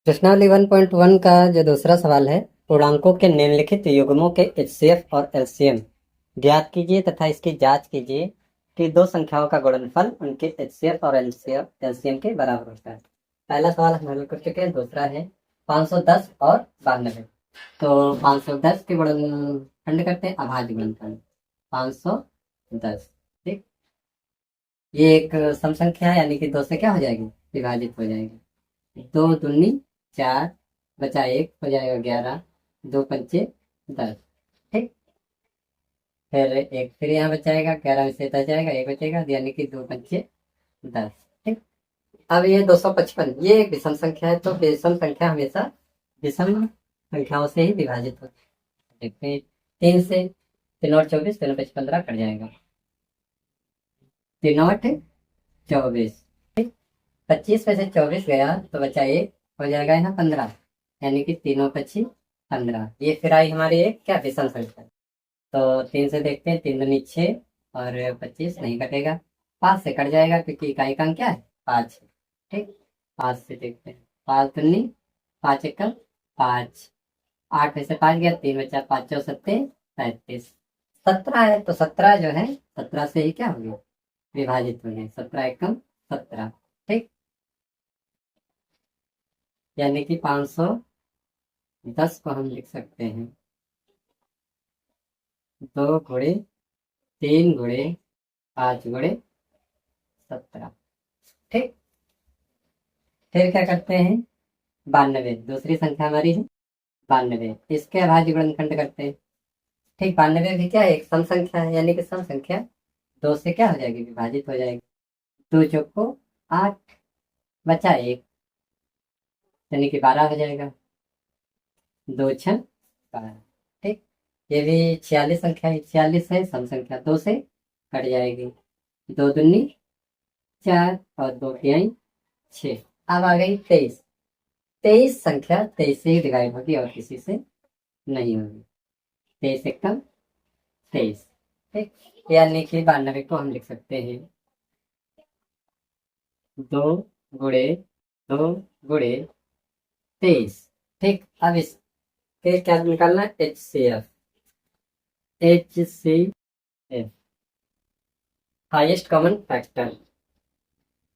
प्रश्नावली 1.1 का जो दूसरा सवाल है, पूर्णांकों के निम्नलिखित युग्मों के एचसीएफ और एलसीएम ज्ञात कीजिए तथा इसकी जांच कीजिए कि दो संख्याओं का गुणनफल उनके एचसीएफ और एलसीएम के बराबर होता है। पहला सवाल हम हल कर चुके हैं, दूसरा है 510 और 92। तो 510 के गुणनखंड करते हैं, अभाज्य गुणनफल 510। ठीक, ये एक सम संख्या है, यानी कि दो से क्या हो जाएगी, विभाजित हो जाएगी। दो दूनी 4, बचा एक, हो जाएगा 11, दो पंचे 10। ठीक, फिर एक फिर यहाँ बचाएगा, 11 में से 10 जाएगा, एक बचेगा, यानी कि दो पंचे 10। ठीक, अब ये 255 ये एक विषम संख्या है, तो विषम संख्या हमेशा विषम संख्याओं से ही विभाजित होती है। देखते हैं, 3 से 3 और 24, 3 5 15 कट जाएगा, 3 8 24। 25 में से 24 गया तो बचा एक, हो जाएगा यहाँ 15, यानी कि तीनों पच्ची 15। ये फिर आई हमारी एक क्या विषम संख्या। तो 3 से देखते हैं, 3 दूनी 6 और 25 नहीं कटेगा, 5 से कट जाएगा क्योंकि इकाई का अंक क्या है, 5। ठीक, 5 से देखते हैं, 5 दूनी 5 एकम 5, 8 में से 5 गया, 3 बचा, 5 चौ 37, 17 है, तो 17 जो है 17 से ही क्या हो गया, विभाजित हो गया, 17 एकम 17। ठीक, यानी कि 510 को हम लिख सकते हैं 2 गुणे 3 गुणे 5 गुणे 17। ठीक, फिर क्या करते हैं, 92 दूसरी संख्या हमारी है, 92 इसके अभाज्य गुणनखंड करते हैं। ठीक, 92 भी क्या है, एक सम संख्या है, यानी कि सम संख्या दो से क्या हो जाएगी, विभाजित हो जाएगी। 2 चौको 8, बचा एक, यानी कि 12 हो जाएगा, 2 छः 12। ठीक, ये भी 46 संख्या है, 46 है सम संख्या, दो से कट जाएगी, दो दूनी 4 और दो तिहाई 6। अब आ गई 23। 23 संख्या 23 से ही डिवाइड होगी और किसी से नहीं होगी, 23 एकम 23। ठीक, यानी कि 92 को हम लिख सकते हैं 2 गुणे 2 गुणे 23। ठीक, अब इसके क्या निकालना है, H C F. H C F highest common factor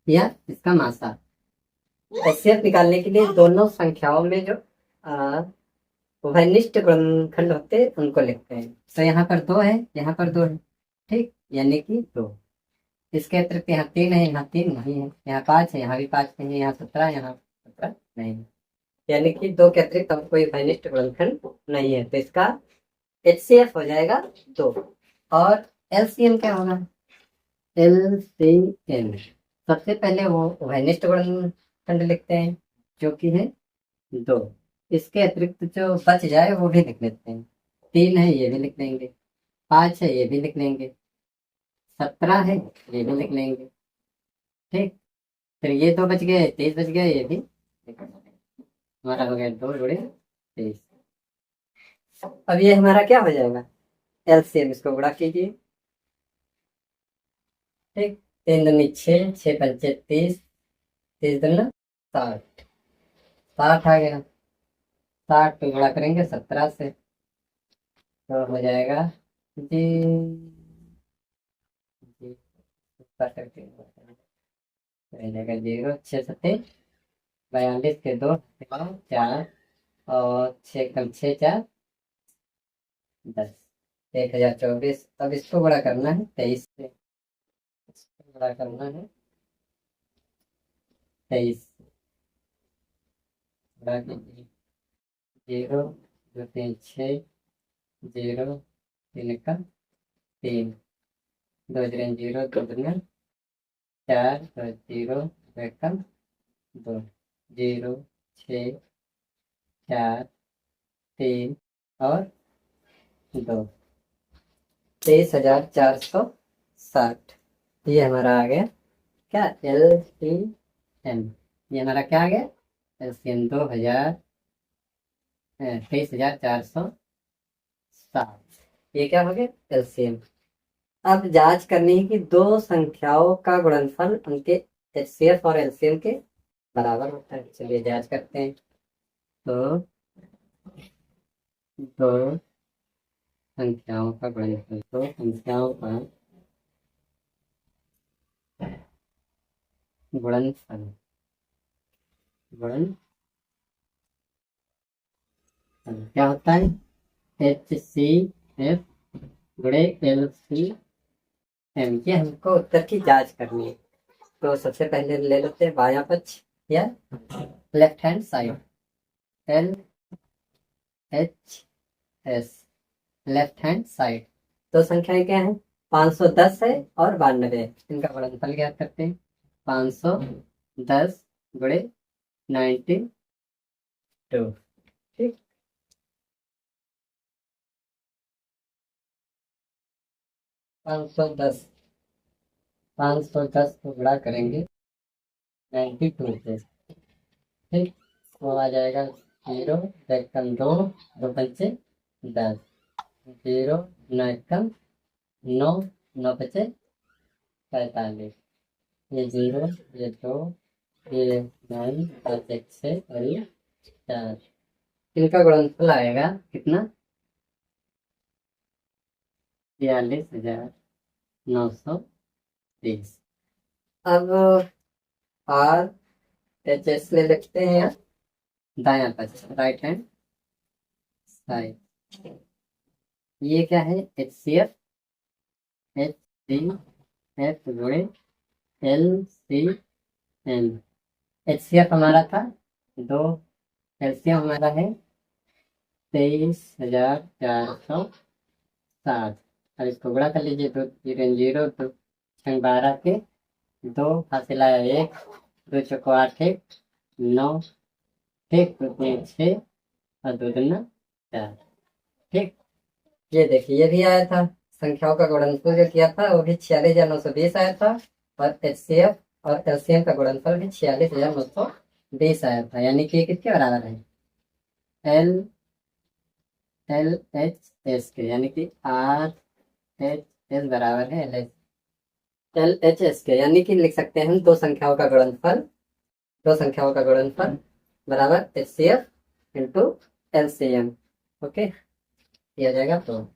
या इसका मासा। एचसीएफ निकालने के लिए दोनों संख्याओं में जो उभयनिष्ठ गुणनखंड होते हैं उनको लिखते हैं। तो यहाँ पर 2 है, यहाँ पर 2 है। ठीक, यानी कि 2। इसके अतिरिक्त यहाँ 3 है, यहाँ 3 नहीं है, यहाँ 5 है, यहाँ भी 5 नहीं है, यहाँ 17, यहाँ 17 नहीं है, यानी कि 2 के अतिरिक्त अब कोई उभयनिष्ठ गुणनखंड नहीं है, तो इसका एचसीएफ हो जाएगा 2। और एलसीएम क्या होगा, एलसीएम सबसे पहले वो उभयनिष्ठ गुणनखंड लिखते हैं जो कि है 2। इसके अतिरिक्त जो बच जाए वो भी लिख लेते हैं, 3 है ये भी लिख लेंगे, 5 है ये भी लिख लेंगे, 17 है ये भी लिख लेंगे। ठीक, फिर ये 2 बच गए, 23 बच गए, ये भी लिख लेंगे। हमारा हो गया 2 गुणे 23। अब ये हमारा क्या हो जाएगा, एलसीएम, इसको गुणा कीजिए। ठीक, 3 दूनी 6, 6 पंचे 30, 30 दूना 60, 60 आ गया, 60 पे गुणा करेंगे 17 से, तो हो जाएगा जी, जी ऊपर करके रहेगा 0, 6 सत्ते 42 के 2 4 और 6 कम 6 4 10, 1024। अब इसको बड़ा करना है 23 से, इसको बड़ा करना है 23 से, बड़ा कीजिए, 0 2 3 6, 0 3 का 3, 2 0 0 2 2 4 2 0 2 का 2, 0 6 4 3 और 2, 23,460। ये हमारा आ गया क्या, एल सी एम। ये हमारा क्या आ गया, एल सी एम 23,460। ये क्या हो गया, एल सी एम। अब जांच करनी है कि दो संख्याओं का गुणनफल उनके एचसीएफ और एलसीएम के बराबर होता है। चलिए जांच करते हैं। तो दो संख्याओं का गुणनफल, दो संख्याओं का गुणनफल, गुणनफल क्या होता है? HCF गुणे LCM। ये हमको उत्तर की जांच करनी है। तो सबसे पहले ले लेते हैं बायां पक्ष या left hand side, LHS, left hand side. तो संख्याएं क्या है? 510 है और 92 है। इनका गुणनफल ज्ञात करते हैं। 510 गुणे 92, ठीक। 510 को गुणा करेंगे 92 से, ठीक। वो आ जाएगा 0 एकम 2, 2 पंचे 10, 0 9 एकम 9, 9 पचे 45, ये 0, ये 2, ये 9, 5 1 6 और ये 4। इनका गुणनफल आएगा कितना? 42,930। अब RHS ले लिखते हैं यहाँ दायां पक्ष, राइट हैंड साइड। ये क्या है? HCF, HCF गुणे LCM। HCF हमारा था 2, LCM हमारा है 23,460। अब इसको गुणा कर लीजिए, 2 0 0, 2 6 12 के 2 हासिल आया 1, 2 चौको 8 1 9, ठीक, 2 3 6 और 2 दूना 4, ठीक। ये देखिए ये भी आया था, संख्याओं का गुणनफल जो किया था वो भी 46,920 आया था, और HCF और LCM का गुणनफल भी 46,920 आया था। यानी कि किसके बराबर है? LHS के, यानी कि RHS बराबर है LHS के। यानी कि लिख सकते हैं हम दो संख्याओं का गुणनफल, दो संख्याओं का गुणनफल बराबर HCF इंटू LCM। ओके, ये आ जाएगा तो